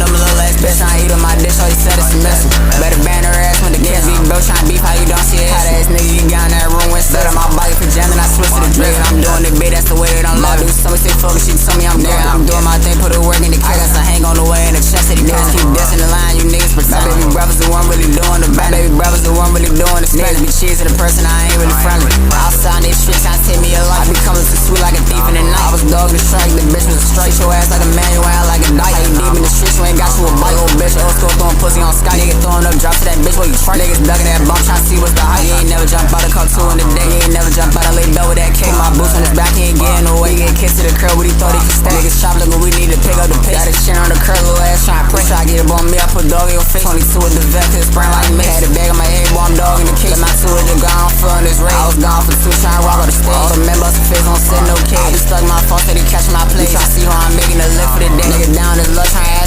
them little ass bitch. I eat on my dish, all he said it's a missile. Better ban her ass when the kids be bro trying beef, how you don't see it. How that ass nigga get down that room with set on my body for jam, then I switch to the drink. I'm doing the bit, that's the way that I'm living. Somebody say fuck, she told me I'm there. I'm doing my thing, put the work in the kick. I got some hang on the way in the chest of the niggas. Keep dissing the line, you niggas pretend. My baby brother's the one really doing the bad. Baby brother's the one really doing the niggas be cheesing the person, I ain't really friendly. Outside these streets, trying to take me a life. I be coming so sweet like a thief in the night. I was dogging the strike, the bitch was a strike. Your ass like a man, you ass like a dyke. You deep in the streets, you ain't got you a bike. Old bitch, old school throwing pussy on Sky. Nigga throwing up drops to that bitch while you try. Niggas ducking that bump, trying to see what's the height. You ain't never jump out of cup 2 in the day. You ain't never jump out of lay bell with that cake. My boots on his back, he ain't getting away. He get kissed to the curb, what he thought he could stay. Niggas chop like we need to pick up the pace. Got his chin on the curb, little ass trying to press. Try to get up on me, I put dog in your face. 22 with the vet, cause sprint like me. Had a bag on my head, boy, I'm dog in the case. Let my 2 with the ground, I'm feeling this race. I was gone for 2, trying to rock on the stage. All the members of face on set, no case. I be stuck in my phone, steady catching my place. Try to see how I'm making a lick for the day. Nigga down his luck, trying to